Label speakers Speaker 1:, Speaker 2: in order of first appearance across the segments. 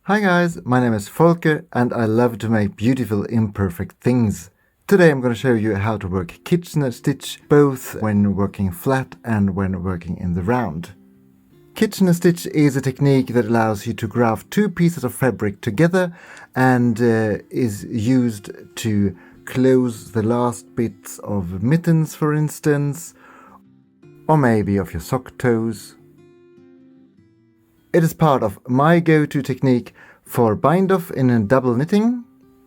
Speaker 1: Hi guys, my name is Volker and I love to make beautiful imperfect things. Today I'm going to show you how to work kitchen stitch both when working flat and when working in the round. Kitchen stitch is a technique that allows you to graft two pieces of fabric together and is used to close the last bits of mittens, for instance, or maybe of your sock toes. It is part of my go-to technique for bind-off in a double knitting,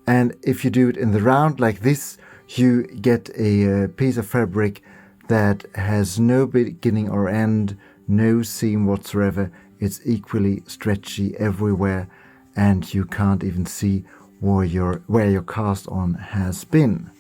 Speaker 1: and if you do it in the round like this, you get a piece of fabric that has no beginning or end, no seam whatsoever. It's equally stretchy everywhere, and you can't even see where your cast on has been.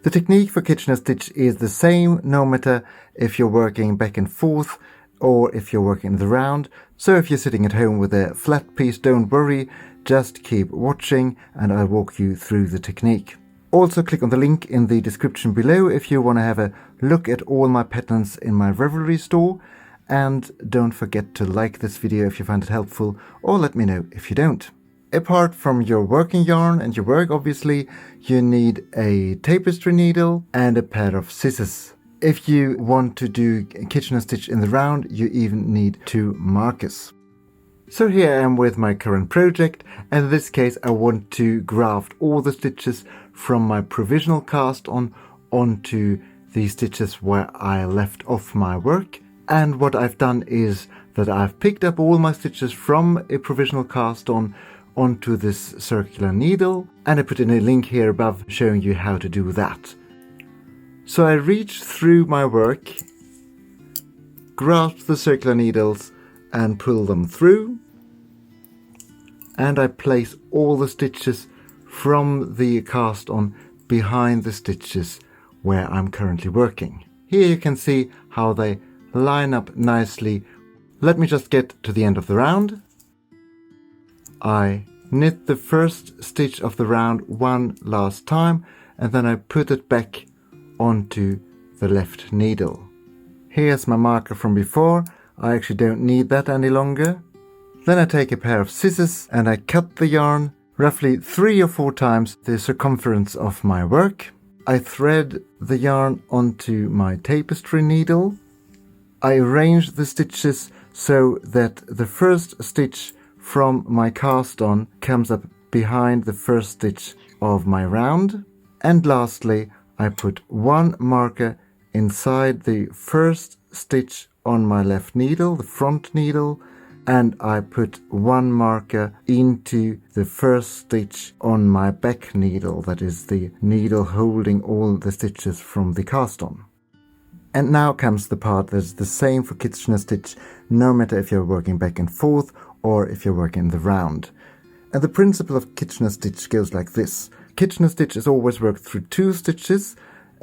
Speaker 1: The technique for kitchen stitch is the same no matter if you're working back and forth or if you're working in the round. So if you're sitting at home with a flat piece, don't worry, just keep watching and I'll walk you through the technique. Also click on the link in the description below if you want to have a look at all my patterns in my Ravelry store, and don't forget to like this video if you find it helpful, or let me know if you don't. Apart from your working yarn and your work, obviously, you need a tapestry needle and a pair of scissors. If you want to do kitchen stitch in the round, you even need 2 markers. So here I am with my current project, and in this case I want to graft all the stitches from my provisional cast on onto the stitches where I left off my work. And what I've done is that I've picked up all my stitches from a provisional cast on onto this circular needle, and I put in a link here above showing you how to do that. So I reach through my work, grasp the circular needles and pull them through, and I place all the stitches from the cast on behind the stitches where I'm currently working. Here you can see how they line up nicely. Let me just get to the end of the round. I knit the first stitch of the round one last time, and then I put it back onto the left needle. Here's my marker from before. I actually don't need that any longer. Then I take a pair of scissors and I cut the yarn roughly 3 or 4 times the circumference of my work. I thread the yarn onto my tapestry needle. I arrange the stitches so that the first stitch from my cast on comes up behind the first stitch of my round. And lastly, I put 1 marker inside the first stitch on my left needle, the front needle, and I put 1 marker into the first stitch on my back needle, that is the needle holding all the stitches from the cast on. And now comes the part that's the same for kitchen stitch, no matter if you're working back and forth or if you're working the round. And the principle of kitchen stitch goes like this. Kitchen stitch is always worked through 2 stitches.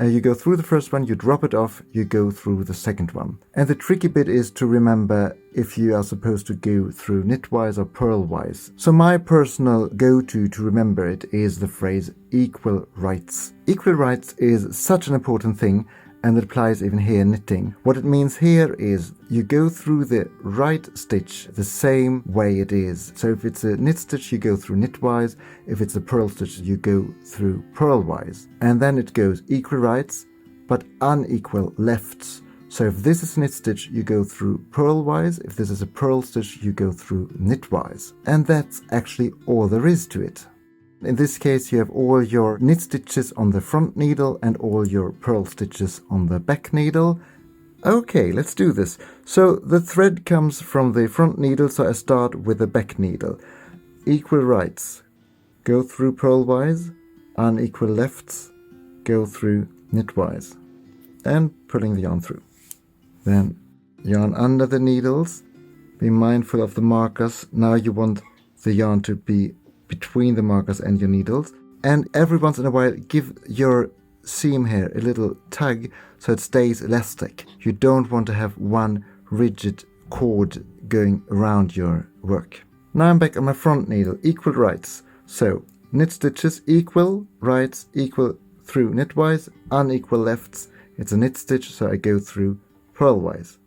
Speaker 1: You go through the first one, you drop it off, you go through the second one. And the tricky bit is to remember if you are supposed to go through knitwise or purlwise. So my personal go-to to remember it is the phrase equal rights. Equal rights is such an important thing, and it applies even here in knitting. What it means here is you go through the right stitch the same way it is. So if it's a knit stitch, you go through knitwise. If it's a purl stitch, you go through purlwise. And then it goes equal rights, but unequal lefts. So if this is a knit stitch, you go through purlwise. If this is a purl stitch, you go through knitwise. And that's actually all there is to it. In this case, you have all your knit stitches on the front needle and all your purl stitches on the back needle. Okay, let's do this. So the thread comes from the front needle, so I start with the back needle. Equal rights, go through purlwise. Unequal lefts, go through knitwise. And pulling the yarn through. Then yarn under the needles. Be mindful of the markers. Now you want the yarn to be between the markers and your needles, and every once in a while give your seam here a little tug so it stays elastic. You don't want to have one rigid cord going around your work. Now I'm back on my front needle, equal rights. So knit stitches, equal rights, equal through knitwise, unequal lefts. It's a knit stitch, so I go through purlwise.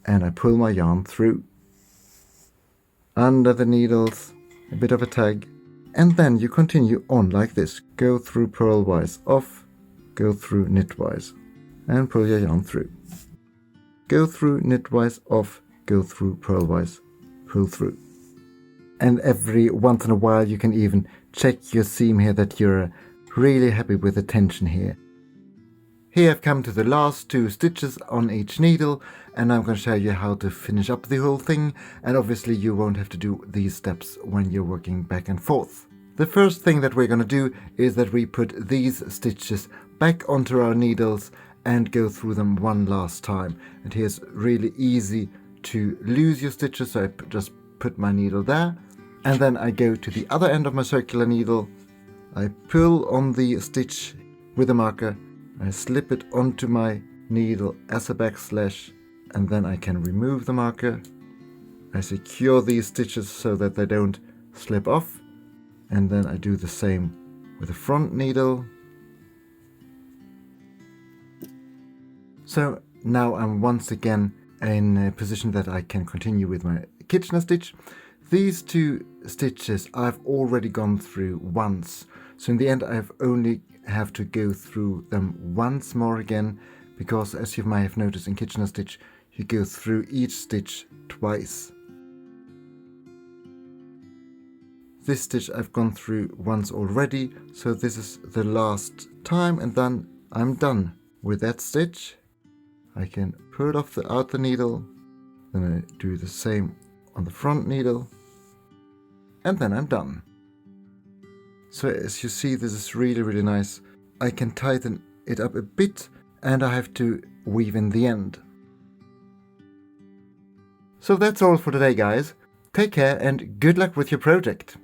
Speaker 1: And I pull my yarn through. under the needles, a bit of a tag, and then you continue on like this. Go through purlwise off, go through knitwise, and pull your yarn through. Go through knitwise off, go through purlwise, pull through. And every once in a while you can even check your seam here that you're really happy with the tension here. Here I've come to the last 2 stitches on each needle, and I'm going to show you how to finish up the whole thing, and obviously you won't have to do these steps when you're working back and forth. The first thing that we're going to do is that we put these stitches back onto our needles and go through them one last time. And here's really easy to lose your stitches, so I just put my needle there, and then I go to the other end of my circular needle, I pull on the stitch with a marker, I slip it onto my needle as a backslash, and then I can remove the marker. I secure these stitches so that they don't slip off, and then I do the same with the front needle. So now I'm once again in a position that I can continue with my Kitchener stitch. These 2 stitches I've already gone through once, so in the end I've only have to go through them once more again, because as you might have noticed in Kitchener stitch, you go through each stitch twice. This stitch I've gone through once already, so this is the last time, and then I'm done with that stitch. I can pull off out the needle, then I do the same on the front needle, and then I'm done. So as you see, this is really nice. I can tighten it up a bit, and I have to weave in the end. So that's all for today, guys. Take care and good luck with your project.